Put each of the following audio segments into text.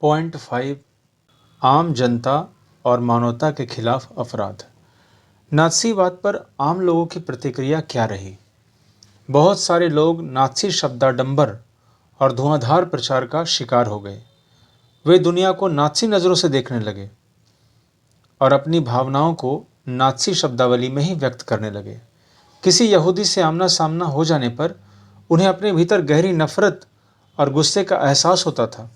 Point 5 आम जनता और मानवता के खिलाफ अपराध। नात्सीवाद पर आम लोगों की प्रतिक्रिया क्या रही? बहुत सारे लोग नात्सी शब्दाडंबर और धुआंधार प्रचार का शिकार हो गए। वे दुनिया को नात्सी नज़रों से देखने लगे और अपनी भावनाओं को नात्सी शब्दावली में ही व्यक्त करने लगे। किसी यहूदी से आमना सामना हो जाने पर उन्हें अपने भीतर गहरी नफरत और गुस्से का एहसास होता था।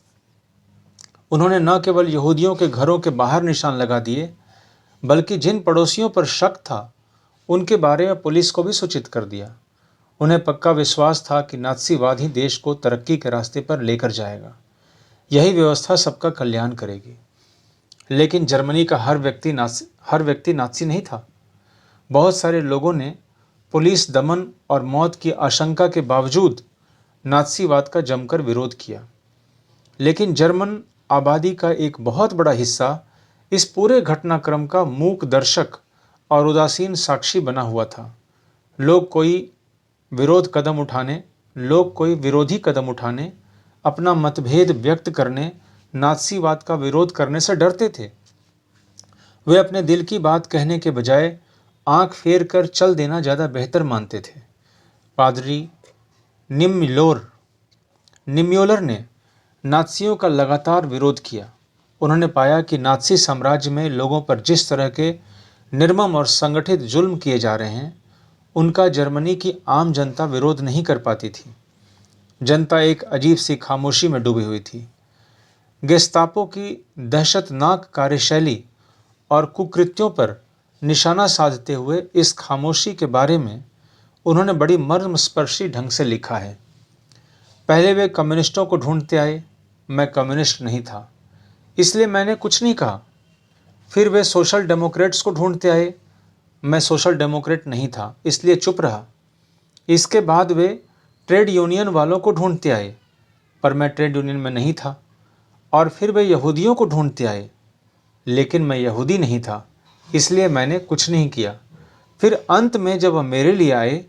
उन्होंने न केवल यहूदियों के घरों के बाहर निशान लगा दिए, बल्कि जिन पड़ोसियों पर शक था उनके बारे में पुलिस को भी सूचित कर दिया। उन्हें पक्का विश्वास था कि नात्सीवाद ही देश को तरक्की के रास्ते पर लेकर जाएगा। यही व्यवस्था सबका कल्याण करेगी। लेकिन जर्मनी का हर व्यक्ति नात्सी नहीं था। बहुत सारे लोगों ने पुलिस दमन और मौत की आशंका के बावजूद नात्सीवाद का जमकर विरोध किया। लेकिन जर्मन आबादी का एक बहुत बड़ा हिस्सा इस पूरे घटनाक्रम का मूक दर्शक और उदासीन साक्षी बना हुआ था। लोग कोई विरोधी कदम उठाने, अपना मतभेद व्यक्त करने, नात्सीवाद का विरोध करने से डरते थे। वे अपने दिल की बात कहने के बजाय आंख फेर कर चल देना ज़्यादा बेहतर मानते थे। पादरी निम्योलर ने नात्सियों का लगातार विरोध किया। उन्होंने पाया कि नात्सी साम्राज्य में लोगों पर जिस तरह के निर्मम और संगठित जुल्म किए जा रहे हैं, उनका जर्मनी की आम जनता विरोध नहीं कर पाती थी। जनता एक अजीब सी खामोशी में डूबी हुई थी। गेस्तापो की दहशतनाक कार्यशैली और कुकृत्यों पर निशाना साधते हुए इस खामोशी के बारे में उन्होंने बड़ी मर्मस्पर्शी ढंग से लिखा है। पहले वे कम्युनिस्टों को ढूंढते आए, मैं कम्युनिस्ट नहीं था, इसलिए मैंने कुछ नहीं कहा। फिर वे सोशल डेमोक्रेट्स को ढूंढते आए, मैं सोशल डेमोक्रेट नहीं था, इसलिए चुप रहा। इसके बाद वे ट्रेड यूनियन वालों को ढूंढते आए, पर मैं ट्रेड यूनियन में नहीं था। और फिर वे यहूदियों को ढूंढते आए, लेकिन मैं यहूदी नहीं था, इसलिए मैंने कुछ नहीं किया। फिर अंत में जब वह मेरे लिए आए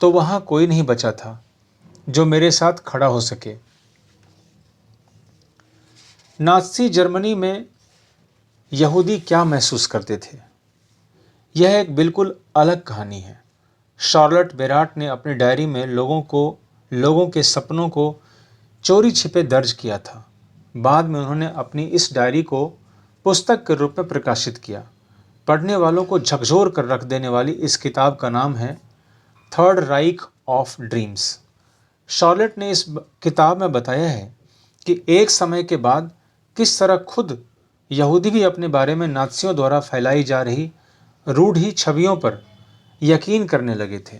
तो वहाँ कोई नहीं बचा था जो मेरे साथ खड़ा हो सके। नात्सी जर्मनी में यहूदी क्या महसूस करते थे, यह एक बिल्कुल अलग कहानी है। शार्लट बेराट ने अपनी डायरी में लोगों के सपनों को चोरी छिपे दर्ज किया था। बाद में उन्होंने अपनी इस डायरी को पुस्तक के रूप में प्रकाशित किया। पढ़ने वालों को झकझोर कर रख देने वाली इस किताब का नाम है third Raika of dreams. Charlotte ने इस किताब में बताया है कि एक समय के बाद किस तरह खुद यहूदी भी अपने बारे में नात्सियों द्वारा फैलाई जा रही रूढ़ी छवियों पर यकीन करने लगे थे।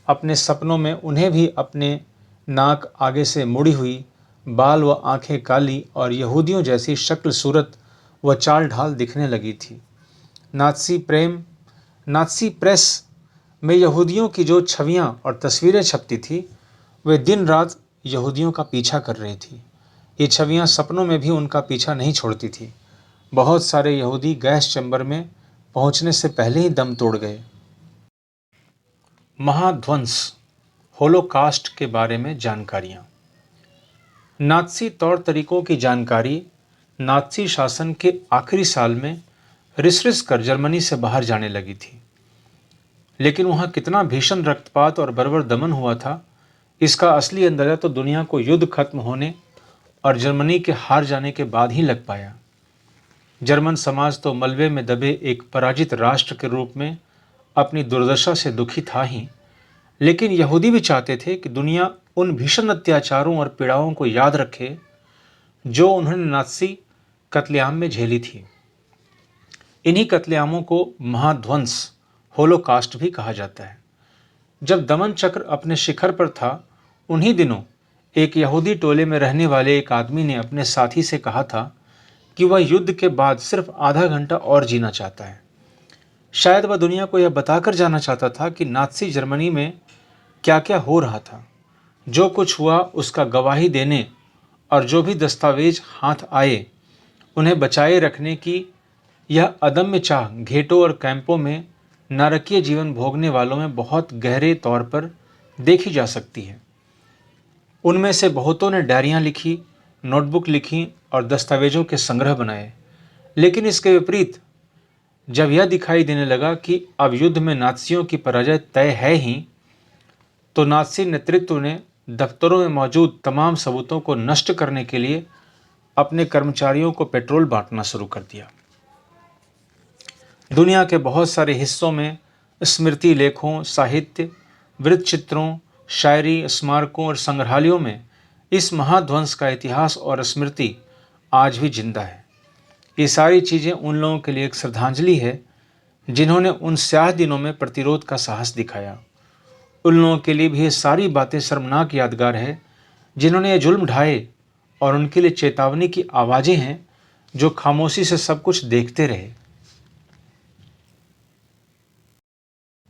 अपने सपनों में उन्हें भी अपने नाक आगे से मुड़ी हुई, बाल व आंखें काली और यहूदियों जैसी शक्ल सूरत व चाल ढाल दिखने लगी थी। नात्सी प्रेस में यहूदियों की जो छवियां और तस्वीरें छपती थी, वे दिन रात यहूदियों का पीछा कर रही थी। ये छवियां सपनों में भी उनका पीछा नहीं छोड़ती थी। बहुत सारे यहूदी गैस चैम्बर में पहुंचने से पहले ही दम तोड़ गए। महाध्वंस, होलोकास्ट के बारे में जानकारियां। नात्सी तौर तरीकों की जानकारी नात्सी शासन के आखिरी साल में रिस कर जर्मनी से बाहर जाने लगी थी। लेकिन वहाँ कितना भीषण रक्तपात और बर्बर दमन हुआ था, इसका असली अंदाजा तो दुनिया को युद्ध खत्म होने और जर्मनी के हार जाने के बाद ही लग पाया। जर्मन समाज तो मलबे में दबे एक पराजित राष्ट्र के रूप में अपनी दुर्दशा से दुखी था ही, लेकिन यहूदी भी चाहते थे कि दुनिया उन भीषण अत्याचारों और पीड़ाओं को याद रखे जो उन्होंने नात्सी कत्लेआम में झेली थी। इन्हीं कत्लेआमों को महाध्वंस, होलोकास्ट भी कहा जाता है। जब दमन चक्र अपने शिखर पर था, उन्हीं दिनों एक यहूदी टोले में रहने वाले एक आदमी ने अपने साथी से कहा था कि वह युद्ध के बाद सिर्फ आधा घंटा और जीना चाहता है। शायद वह दुनिया को यह बताकर जाना चाहता था कि नात्सी जर्मनी में क्या क्या हो रहा था। जो कुछ हुआ उसका गवाही देने और जो भी दस्तावेज हाथ आए उन्हें बचाए रखने की यह अदम्य चाह घेटों और कैंपों में नारकीय जीवन भोगने वालों में बहुत गहरे तौर पर देखी जा सकती है। उनमें से बहुतों ने डायरियां लिखी, नोटबुक लिखी और दस्तावेजों के संग्रह बनाए। लेकिन इसके विपरीत, जब यह दिखाई देने लगा कि अब युद्ध में नात्सियों की पराजय तय है ही, तो नात्सी नेतृत्व ने दफ्तरों में मौजूद तमाम सबूतों को नष्ट करने के लिए अपने कर्मचारियों को पेट्रोल बांटना शुरू कर दिया। दुनिया के बहुत सारे हिस्सों में स्मृति लेखों, साहित्य, वृत्तचित्रों, शायरी, स्मारकों और संग्रहालयों में इस महाध्वंस का इतिहास और स्मृति आज भी जिंदा है। ये सारी चीज़ें उन लोगों के लिए एक श्रद्धांजलि है जिन्होंने उन स्याह दिनों में प्रतिरोध का साहस दिखाया। उन लोगों के लिए भी ये सारी बातें शर्मनाक यादगार है जिन्होंने ये जुल्म ढाए, और उनके लिए चेतावनी की आवाज़ें हैं जो खामोशी से सब कुछ देखते रहे।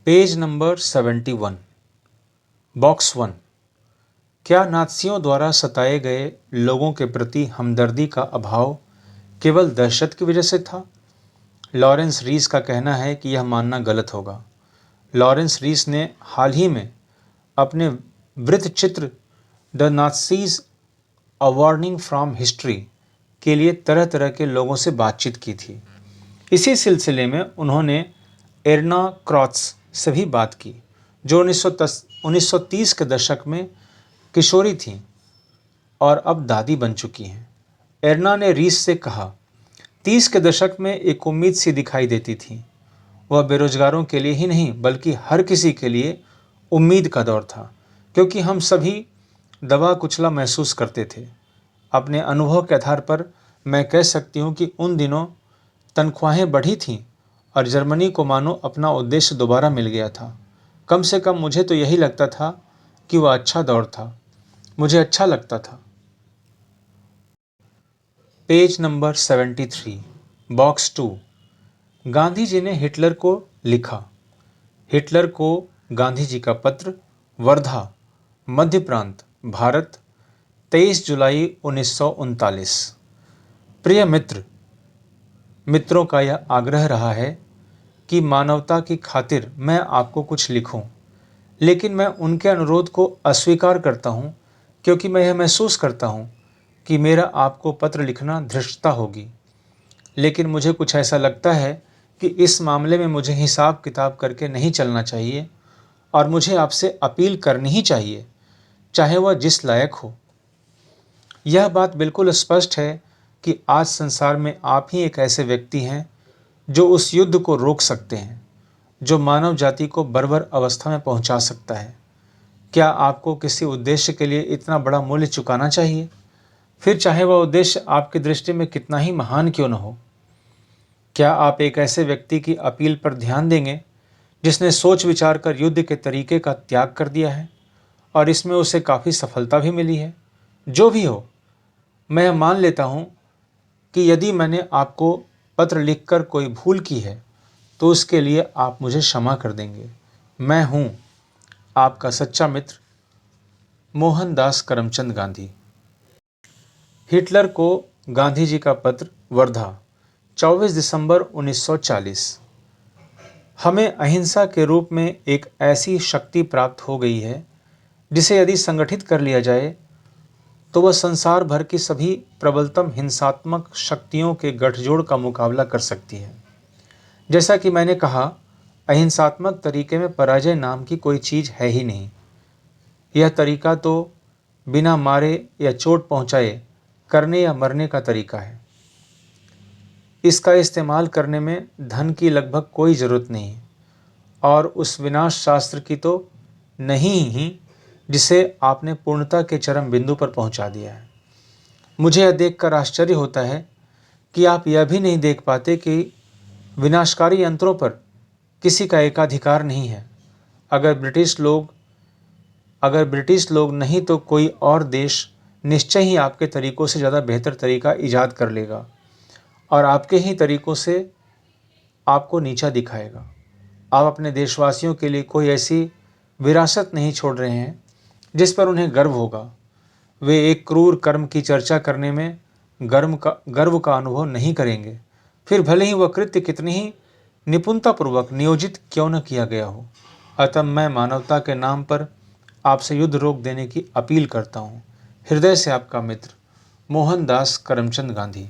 Page number 71, box 1। क्या नात्सियों द्वारा सताए गए लोगों के प्रति हमदर्दी का अभाव केवल दहशत की वजह से था? लॉरेंस रीस का कहना है कि यह मानना गलत होगा। लॉरेंस रीस ने हाल ही में अपने वृत्तचित्र the Nazis a warning from history के लिए तरह तरह के लोगों से बातचीत की थी। इसी सिलसिले में उन्होंने एर्ना क्रॉत्स से भी बात की, जो 1930 के दशक में किशोरी थीं और अब दादी बन चुकी हैं। एर्ना ने रीस से कहा, 30 के दशक में एक उम्मीद सी दिखाई देती थी। वह बेरोजगारों के लिए ही नहीं बल्कि हर किसी के लिए उम्मीद का दौर था, क्योंकि हम सभी दबा कुचला महसूस करते थे। अपने अनुभव के आधार पर मैं कह सकती हूँ कि उन दिनों तनख्वाहें बढ़ी थीं और जर्मनी को मानो अपना उद्देश्य दोबारा मिल गया था। कम से कम मुझे तो यही लगता था कि वह अच्छा दौर था। मुझे अच्छा लगता था। Page number 73, box 2। Gandhi ji ने हिटलर को लिखा। हिटलर को गांधी जी का पत्र, वर्धा, मध्य प्रांत, भारत, 23 जुलाई 1939। प्रिय मित्र, मित्रों का यह आग्रह रहा है कि मानवता की खातिर मैं आपको कुछ लिखूं, लेकिन मैं उनके अनुरोध को अस्वीकार करता हूं, क्योंकि मैं यह महसूस करता हूं कि मेरा आपको पत्र लिखना धृष्टता होगी। लेकिन मुझे कुछ ऐसा लगता है कि इस मामले में मुझे हिसाब किताब करके नहीं चलना चाहिए और मुझे आपसे अपील करनी ही चाहिए, चाहे वह जिस लायक हो। यह बात बिल्कुल स्पष्ट है कि आज संसार में आप ही एक ऐसे व्यक्ति हैं जो उस युद्ध को रोक सकते हैं जो मानव जाति को बर्बर अवस्था में पहुंचा सकता है। क्या आपको किसी उद्देश्य के लिए इतना बड़ा मूल्य चुकाना चाहिए, फिर चाहे वह उद्देश्य आपकी दृष्टि में कितना ही महान क्यों न हो? क्या आप एक ऐसे व्यक्ति की अपील पर ध्यान देंगे जिसने सोच विचार कर युद्ध के तरीके का त्याग कर दिया है और इसमें उसे काफ़ी सफलता भी मिली है? जो भी हो, मैं मान लेता हूँ कि यदि मैंने आपको पत्र लिखकर कोई भूल की है तो उसके लिए आप मुझे क्षमा कर देंगे। मैं हूँ आपका सच्चा मित्र, मोहनदास करमचंद गांधी। हिटलर को गांधी जी का पत्र, वर्धा, 24 दिसंबर 1940। हमें अहिंसा के रूप में एक ऐसी शक्ति प्राप्त हो गई है जिसे यदि संगठित कर लिया जाए तो वह संसार भर की सभी प्रबलतम हिंसात्मक शक्तियों के गठजोड़ का मुकाबला कर सकती है। जैसा कि मैंने कहा, अहिंसात्मक तरीके में पराजय नाम की कोई चीज़ है ही नहीं। यह तरीका तो बिना मारे या चोट पहुंचाए करने या मरने का तरीका है। इसका इस्तेमाल करने में धन की लगभग कोई ज़रूरत नहीं और उस विनाश शास्त्र की तो नहीं ही जिसे आपने पूर्णता के चरम बिंदु पर पहुंचा दिया है। मुझे यह देखकर आश्चर्य होता है कि आप यह भी नहीं देख पाते कि विनाशकारी यंत्रों पर किसी का एकाधिकार नहीं है। अगर ब्रिटिश लोग नहीं तो कोई और देश निश्चय ही आपके तरीकों से ज़्यादा बेहतर तरीका ईजाद कर लेगा और आपके ही तरीकों से आपको नीचा दिखाएगा। आप अपने देशवासियों के लिए कोई ऐसी विरासत नहीं छोड़ रहे हैं जिस पर उन्हें गर्व होगा। वे एक क्रूर कर्म की चर्चा करने में गर्व का अनुभव नहीं करेंगे, फिर भले ही वह कृत्य कितनी ही निपुणतापूर्वक नियोजित क्यों न किया गया हो। अतः मैं मानवता के नाम पर आपसे युद्ध रोक देने की अपील करता हूँ। हृदय से आपका मित्र, मोहनदास करमचंद गांधी।